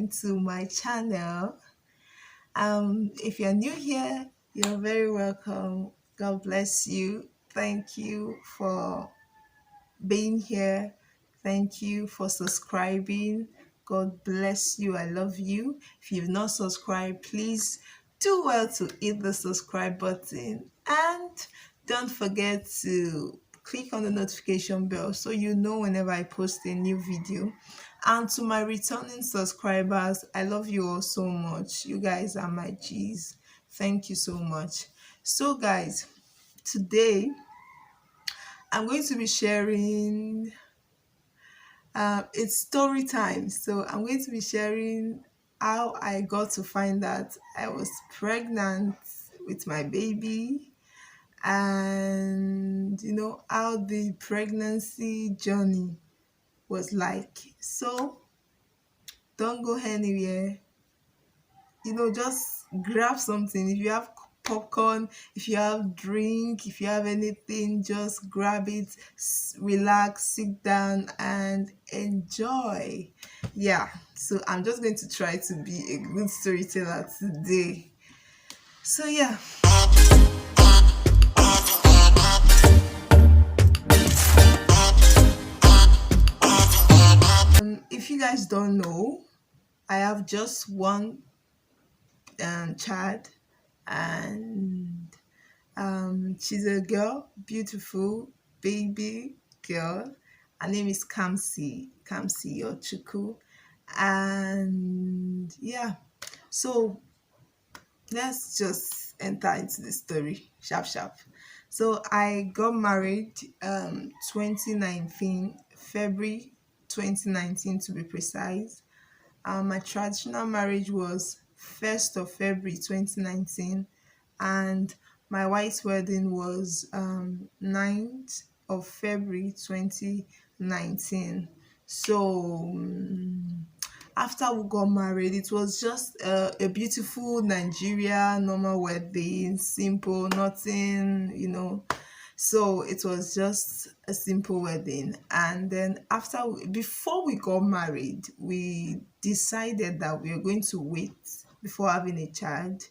welcome to my channel. If you're new here, you're very welcome. God bless you. Thank you for being here. Thank you for subscribing. God bless you. I love you. If you've not subscribed, please do well to hit the subscribe button and don't forget to click on the notification bell so you know whenever I post a new video. And to my returning subscribers, I love you all so much. You guys are my G's. Thank you so much. So guys, today I'm going to be sharing it's story time. So I'm going to be sharing how I got to find that I was pregnant with my baby, and how the pregnancy journey was like. So don't go anywhere. Just grab something. If you have popcorn, if you have drink, if you have anything, just grab it, relax, sit down and enjoy. Yeah, so I'm just going to try to be a good storyteller today. So yeah. If you guys don't know, I have just one child, and she's a girl, beautiful baby girl. Her name is Kamsi or Chuku. And yeah, so let's just enter into the story sharp. So I got married 2019, February 2019 to be precise. My traditional marriage was 1st of February 2019, and my white wedding was 9th of February 2019. So after we got married, it was just a beautiful Nigeria normal wedding, simple, nothing. So it was just a simple wedding. And then before we got married, we decided that we were going to wait before having a child.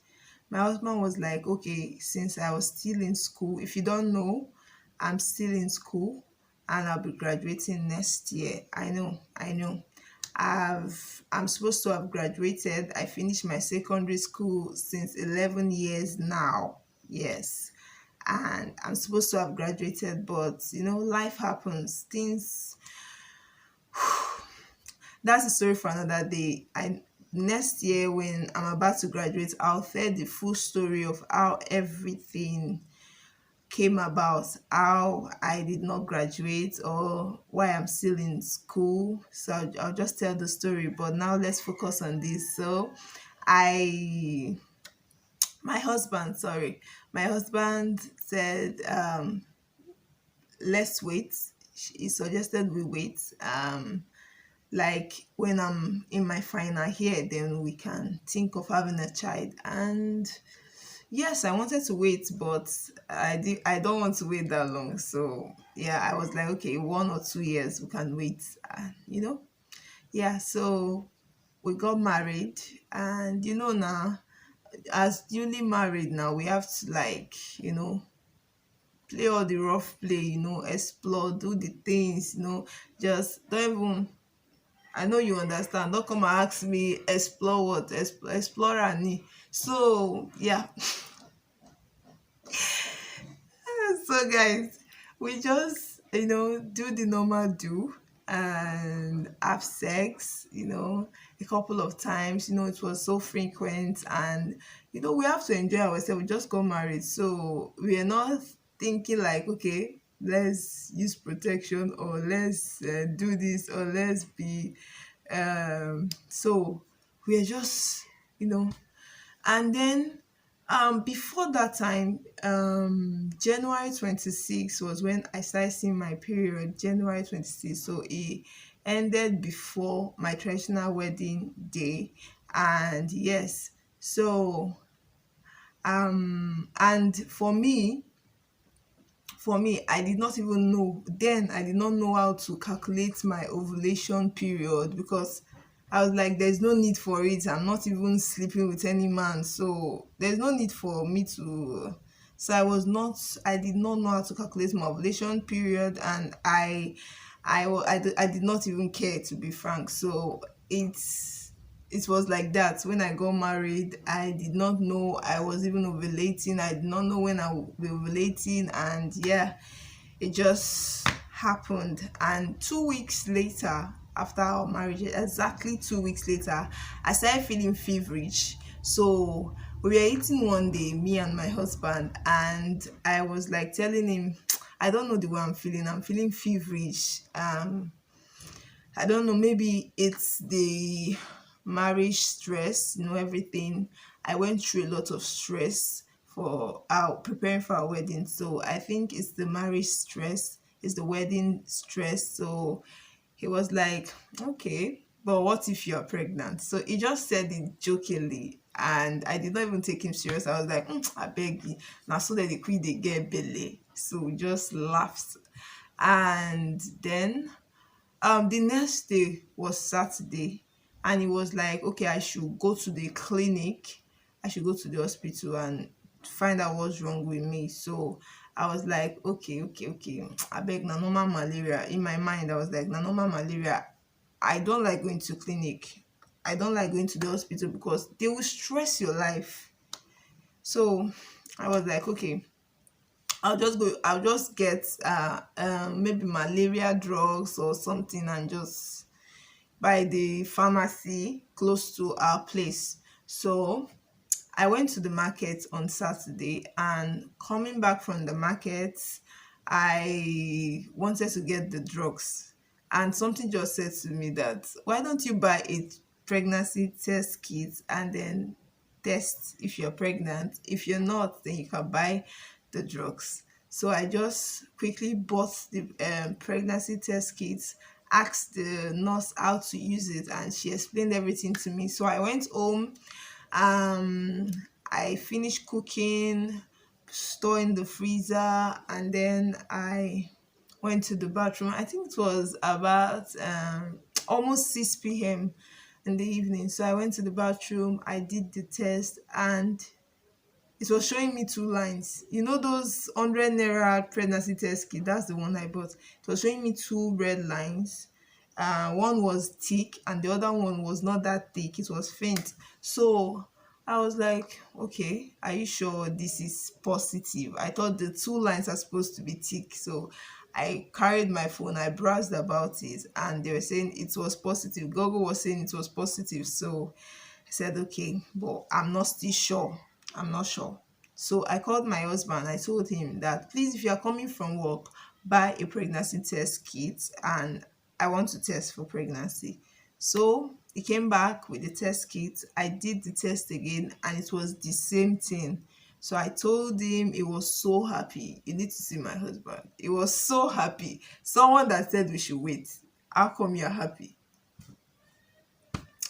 My husband was like, okay, since I was still in school, if you don't know, I'm still in school and I'll be graduating next year. I know. I'm supposed to have graduated. I finished my secondary school since 11 years now. Yes. And I'm supposed to have graduated, but life happens. Things That's a story for another day. Next year when I'm about to graduate, I'll tell the full story of how everything came about, how I did not graduate or why I'm still in school. So I'll just tell the story. But now let's focus on this. So I my husband, said, let's wait. He suggested we wait. Like when I'm in my final year, then we can think of having a child. And yes, I wanted to wait, but I don't want to wait that long. So yeah, I was like, okay, 1 or 2 years we can wait. Yeah. So we got married, and now, as newly married, now we have to play all the rough play, explore, do the things, just don't even. I know you understand. Don't come and ask me explore what, explore and so yeah. So guys, we just do the normal and have sex, a couple of times. It was so frequent, and we have to enjoy ourselves. We just got married, so we are not thinking like, okay, let's use protection, or let's do this, or let's be so we are just and then before that time, January 26th was when I started seeing my period. January 26th, so it ended before my traditional wedding day. And yes, so and for me, I did not even know then. I did not know how to calculate my ovulation period, because I was like, there's no need for it. I'm not even sleeping with any man, so there's no need for me to. So I did not know how to calculate my ovulation period, and I did not even care, to be frank. So it was like that. When I got married, I did not know I was even ovulating. I did not know when I would be ovulating, and yeah, it just happened. And 2 weeks later, after our marriage, exactly 2 weeks later, I started feeling feverish. So we were eating one day, me and my husband, and I was like telling him, I don't know the way I'm feeling. I'm feeling feverish. I don't know, maybe it's the marriage stress, everything. I went through a lot of stress for our preparing for our wedding. So I think it's the marriage stress, it's the wedding stress. So he was like, okay, but what if you're pregnant? So he just said it jokingly. And I did not even take him serious. I was like, I beg you. Now, so that they get belly. So we just laughed. And then the next day was Saturday, and it was like, okay, I should go to the clinic, I should go to the hospital and find out what's wrong with me. So I was like, okay, I beg, na normal malaria. In my mind, I was like, na normal malaria. I don't like going to clinic. I don't like going to the hospital because they will stress your life. So I was like, okay, I'll just get maybe malaria drugs or something, and just by the pharmacy close to our place. So I went to the market on Saturday, and coming back from the market, I wanted to get the drugs. And something just said to me that, why don't you buy a pregnancy test kit and then test if you're pregnant? If you're not, then you can buy the drugs. So I just quickly bought the pregnancy test kits, asked the nurse how to use it, and she explained everything to me. So I went home, um I finished cooking, store in the freezer, and then I went to the bathroom. I think it was about almost 6 p.m. in the evening. So I went to the bathroom, I did the test, and it was showing me two lines. You know those 100 naira pregnancy test kit? That's the one I bought. It was showing me two red lines. One was thick and the other one was not that thick. It was faint. So I was like, okay, are you sure this is positive? I thought the two lines are supposed to be thick. So I carried my phone, I browsed about it, and they were saying it was positive. Google was saying it was positive. So I said, okay, but I'm not still sure. I'm not sure. So I called my husband. I told him that, please, if you are coming from work, buy a pregnancy test kit, and I want to test for pregnancy. So he came back with the test kit. I did the test again, and it was the same thing. So I told him, he was so happy. You need to see my husband. He was so happy. Someone that said we should wait. How come you're happy?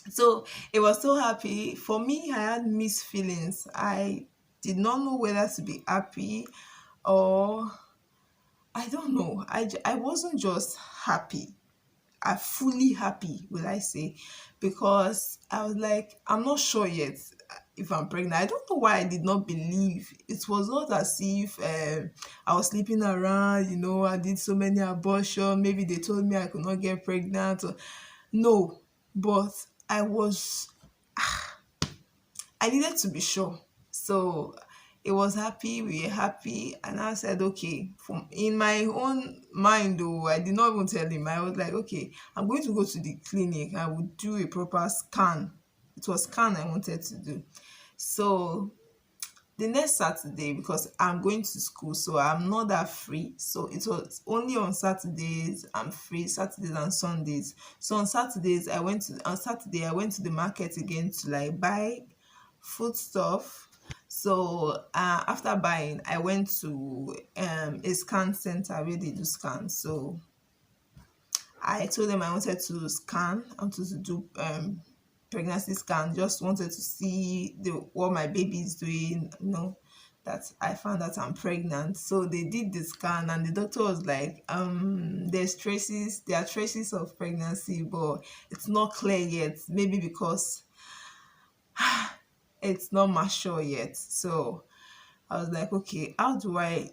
So it was so happy. For me, I had mixed feelings. I did not know whether to be happy, or I don't know. I wasn't just happy. I fully happy, will I say, because I was like, I'm not sure yet if I'm pregnant. I don't know why I did not believe. It was not as if I was sleeping around, I did so many abortions. Maybe they told me I could not get pregnant. No, but I was I needed to be sure. So it was happy, we were happy, and I said, okay, from in my own mind though, I did not even tell him. I was like, okay, I'm going to go to the clinic. I would do a proper scan. It was scan I wanted to do. So the next Saturday, because I'm going to school, so I'm not that free. So it was only on Saturdays I'm free, Saturdays and Sundays. So on Saturday I went to the market again to like buy food stuff. So after buying, I went to a scan center where they do scans. So I told them I wanted to scan, I wanted to do pregnancy scan, just wanted to see what my baby is doing, that I found that I'm pregnant. So they did the scan and the doctor was like, there are traces of pregnancy, but it's not clear yet. Maybe because it's not mature yet. So I was like, okay, how do I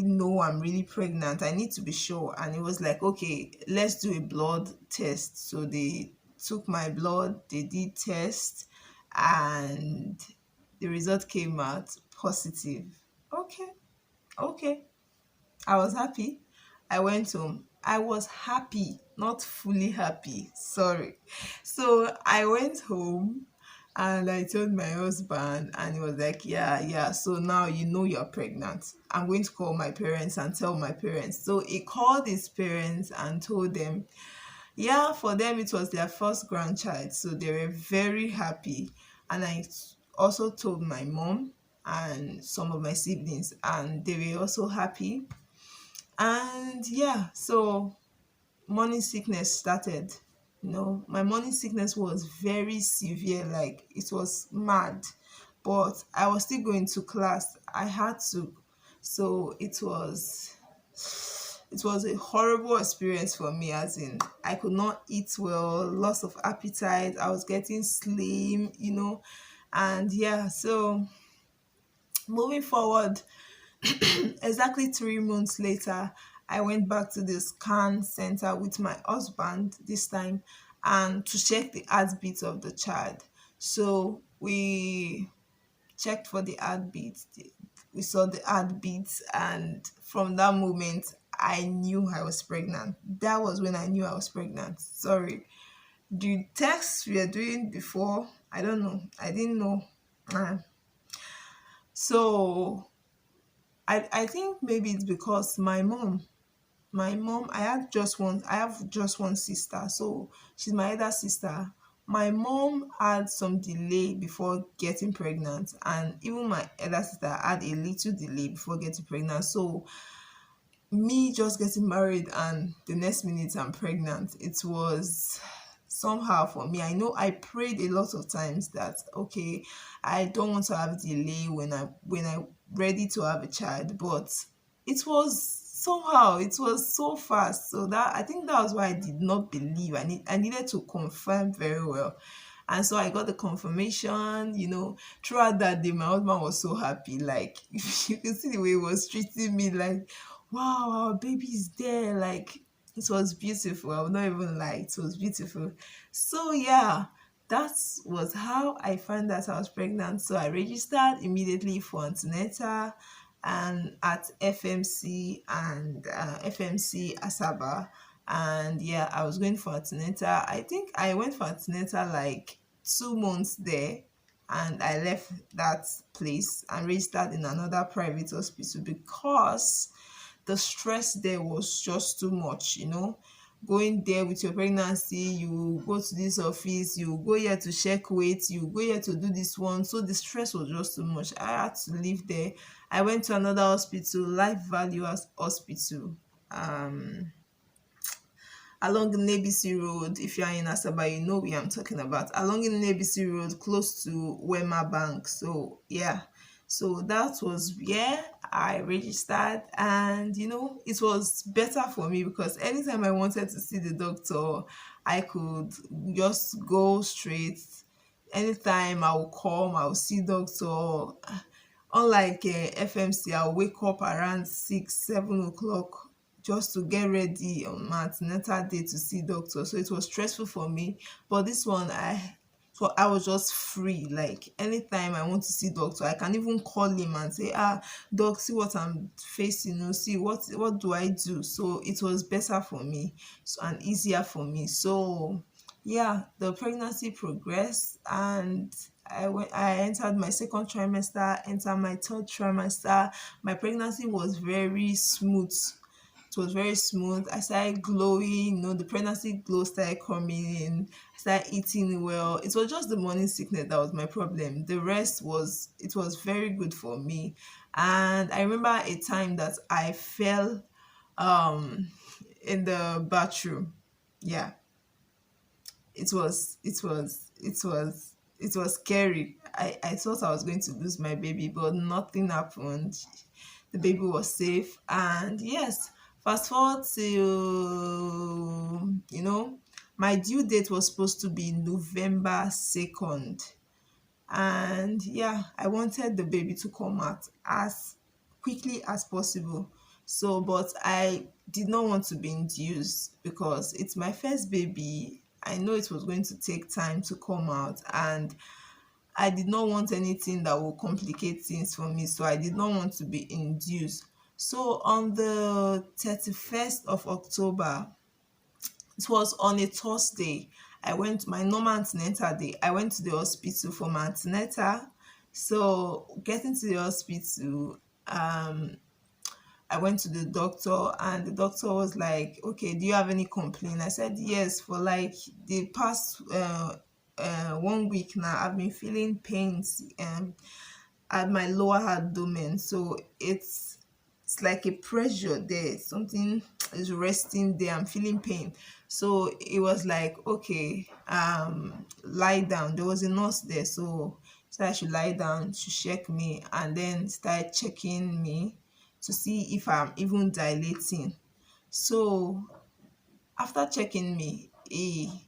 know I'm really pregnant? I need to be sure. And it was like, okay, let's do a blood test. So they took my blood, they did test, and the result came out positive. Okay, okay. I was happy. I went home. I was happy, not fully happy. Sorry. So I went home and I told my husband, and he was like, yeah, yeah. So now you know you're pregnant. I'm going to call my parents and tell my parents. So he called his parents and told them, yeah, for them it was their first grandchild. So they were very happy. And I also told my mom and some of my siblings, and they were also happy. And yeah, so morning sickness started. My morning sickness was very severe, like it was mad. But I was still going to class. I had to. So it was a horrible experience for me, as in I could not eat well, loss of appetite, I was getting slim. And yeah, so moving forward, exactly 3 months later, I went back to the scan center with my husband this time and to check the heartbeat of the child. So we checked for the heartbeat. We saw the heartbeat, and from that moment, I knew I was pregnant. That was when I knew I was pregnant. Sorry. The tests we were doing before, I don't know. I didn't know. Uh, So I think maybe it's because my mom, I have just one sister, so she's my elder sister. My mom had some delay before getting pregnant, and even my elder sister had a little delay before getting pregnant. So me just getting married and the next minute I'm pregnant, it was somehow for me. I know I prayed a lot of times that, okay, I don't want to have delay when I ready to have a child, but it was so fast. So that I think that was why I did not believe. I needed to confirm very well. And so I got the confirmation. Throughout that day, my husband was so happy. Like, you can see the way he was treating me, like, wow, our baby is there. Like, it was beautiful. I will not even lie, it was beautiful. So yeah, that was how I found out I was pregnant. So I registered immediately for antenatal and at FMC and FMC Asaba. And yeah, I was going for antenatal. I think I went for antenatal like 2 months there, and I left that place and registered in another private hospital because the stress there was just too much. Going there with your pregnancy, you go to this office, you go here to check weight, you go here to do this one. So the stress was just too much. I had to leave there. I went to another hospital, Life Value Hospital, um along Nebisi Road. If you are in Asaba, you know where I'm talking about. Along in Nebisi Road, close to Wema Bank. So yeah, so that was where I registered, and it was better for me because anytime I wanted to see the doctor, I could just go straight. Anytime I will come, I will see doctor. Unlike FMC, I'll wake up around 6, 7 o'clock just to get ready on my antenatal day to see doctor. So it was stressful for me. But this one, I was just free. Like anytime I want to see doctor, I can even call him and say, doc, see what I'm facing, see what do I do. So it was better for me, and easier for me. So yeah, the pregnancy progressed, and I entered my second trimester, entered my third trimester. My pregnancy was very smooth. It was very smooth. I started glowing, the pregnancy glow started coming in. I started eating well. It was just the morning sickness that was my problem. The rest it was very good for me. And I remember a time that I fell um in the bathroom. Yeah, it was it was scary. I thought I was going to lose my baby, but nothing happened. The baby was safe. And yes, fast forward to, my due date was supposed to be November 2nd. And yeah, I wanted the baby to come out as quickly as possible. So, but I did not want to be induced because it's my first baby. I know it was going to take time to come out, and I did not want anything that will complicate things for me. So I did not want to be induced. So on the 31st of October, it was on a Thursday. I went my normal antenatal day. I went to the hospital for my antenatal. So getting to the hospital, I went to the doctor, and the doctor was like, "Okay, do you have any complaint?" I said, "Yes, for like the past 1 week now, I've been feeling pains at my lower abdomen. So it's like a pressure there. Something is resting there. I'm feeling pain." So it was like, okay, lie down. There was a nurse there, so I should lie down, to check me, and then start checking me to see if I'm even dilating. So after checking me, he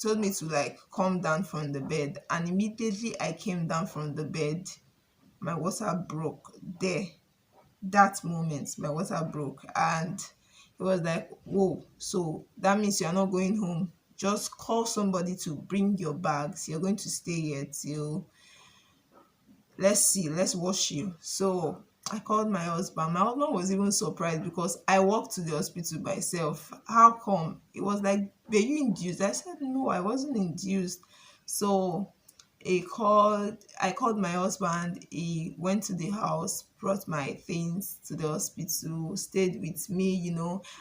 told me to like come down from the bed, and immediately I came down from the bed, my water broke there. That moment my water broke, and it was like, whoa, so that means you're not going home. Just call somebody to bring your bags. You're going to stay here till, let's see, let's wash you. So I called my husband. My husband was even surprised because I walked to the hospital myself. How come? It was like, were you induced? I said, no, I wasn't induced. So I called my husband. He went to the house, brought my things to the hospital, stayed with me.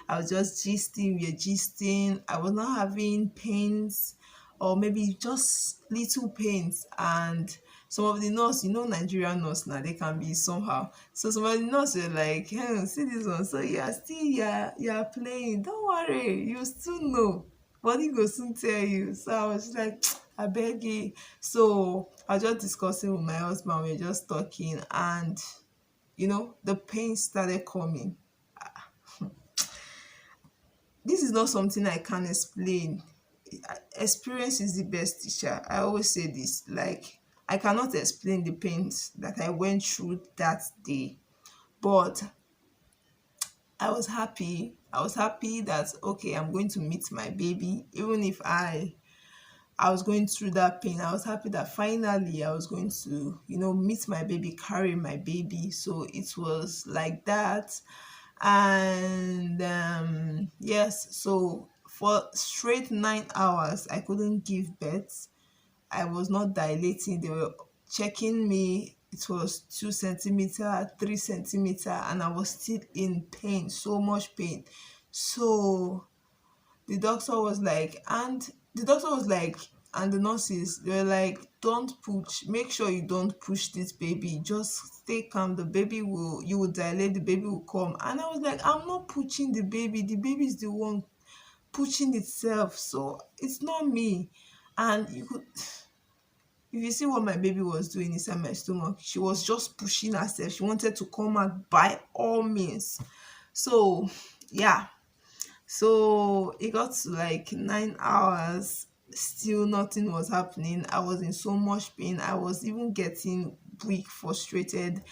I was just gisting, we are gisting. I was not having pains, or maybe just little pains. And some of the nurse, Nigerian nurse now, they can be somehow. So some of the nurse were like, hey, see this one. So you're playing. Don't worry, you still know. Body go soon tell you. So I was like, I beg you. So I was just discussing with my husband. We were just talking, and the pain started coming. This is not something I can explain. Experience is the best teacher. I always say this. Like, I cannot explain the pains that I went through that day, but I was happy. I was happy that, okay, I'm going to meet my baby. Even if I was going through that pain, I was happy that finally I was going to, meet my baby, carry my baby. So it was like that. And yes, so for straight 9 hours, I couldn't give birth. I was not dilating. They were checking me. It was 2 centimeter, 3 centimeter, and I was still in pain, so much pain. So the doctor was like, and the doctor was like, and the nurses, they were like, don't push, make sure you don't push this baby, just stay calm, you will dilate, the baby will come. And I was like, I'm not pushing the baby is the one pushing itself, so it's not me. And you could, if you see what my baby was doing inside my stomach, she was just pushing herself. She wanted to come out by all means. So yeah, so it got to like 9 hours, still nothing was happening. I was in so much pain. I was even getting weak, frustrated.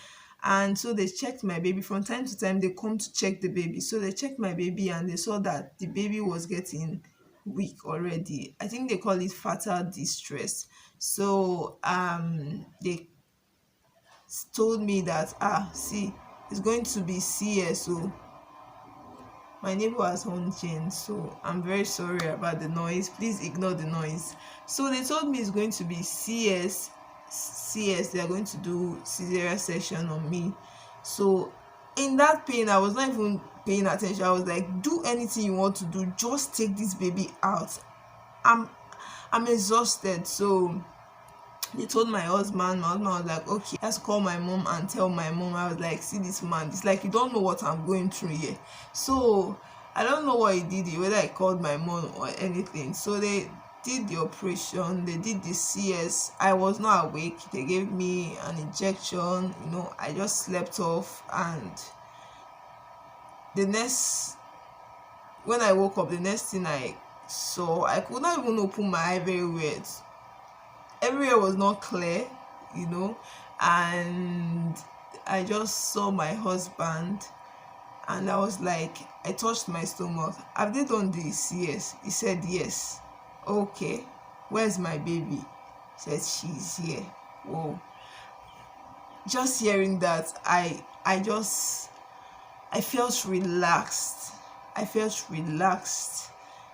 And so they checked my baby. From time to time, they come to check the baby. So they checked my baby, and they saw that the baby was getting weak already. I think they call it fatal distress. So they told me that, see, it's going to be CSO. My neighbor has horn chain, so I'm very sorry about the noise. Please ignore the noise. So they told me it's going to be CS. They are going to do cesarean section on me. So in that pain, I was not even paying attention. I was like, do anything you want to do, just take this baby out. I'm exhausted. So they told my husband was like, okay, let's call my mom and tell my mom. I was like, see this man, it's like, you don't know what I'm going through here. So I don't know what he did, whether I called my mom or anything. So they did the operation, they did the CS. I was not awake. They gave me an injection, I just slept off. And the next when I woke up, the next thing I saw, I could not even open my eye very well. Everywhere was not clear, you know and I just saw my husband, and I was like, I touched my stomach. Have they done this? Yes. He said yes. Okay, where's my baby? He said she's here. Whoa. Just hearing that, I felt relaxed.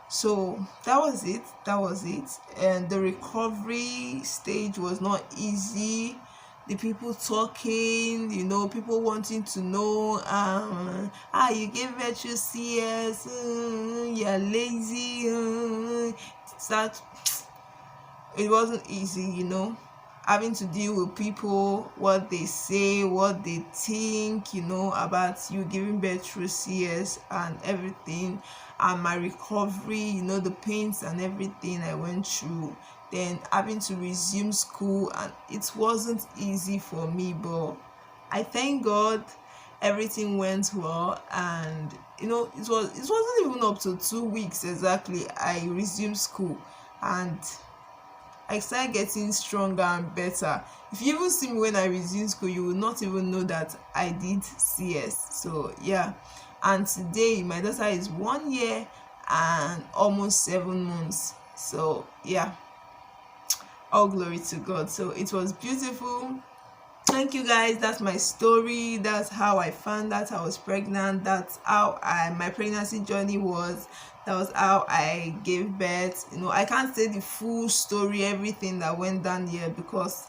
So that was it. And the recovery stage was not easy. The people talking, people wanting to know, you gave birth to CS, you're lazy, that it wasn't easy, having to deal with people, what they say, what they think, about you giving birth through CS and everything, and my recovery, the pains and everything I went through, then having to resume school, and it wasn't easy for me, but I thank God everything went well. And it wasn't even up to 2 weeks exactly I resumed school, and I started getting stronger and better. If you even see me when I resumed school, you will not even know that I did CS. So yeah. And today my daughter is 1 year and almost 7 months. So yeah, all glory to God. So it was beautiful. Thank you guys. That's my story. That's how I found out I was pregnant. That's how my pregnancy journey was. That was how I gave birth. I can't say the full story, everything that went down here, because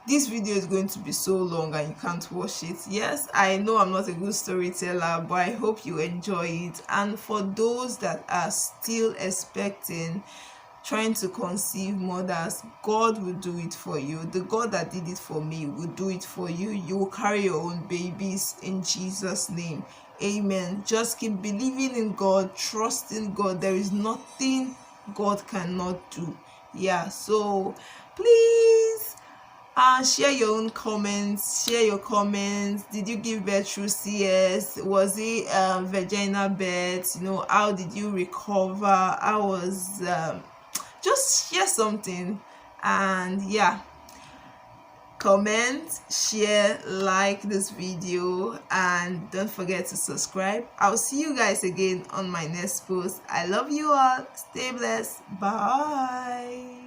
this video is going to be so long and you can't watch it. Yes, I know I'm not a good storyteller, but I hope you enjoy it. And for those that are still expecting, trying to conceive mothers, God will do it for you. The God that did it for me will do it for you. You will carry your own babies in Jesus' name. Amen. Just keep believing in God, trusting God. There is nothing God cannot do. Yeah, so please share your own comments. Share your comments. Did you give birth through CS? Was it vaginal birth? How did you recover? How was just share something. And yeah, comment, share, like this video, and don't forget to subscribe. I'll see you guys again on my next post. I love you all. Stay blessed. Bye.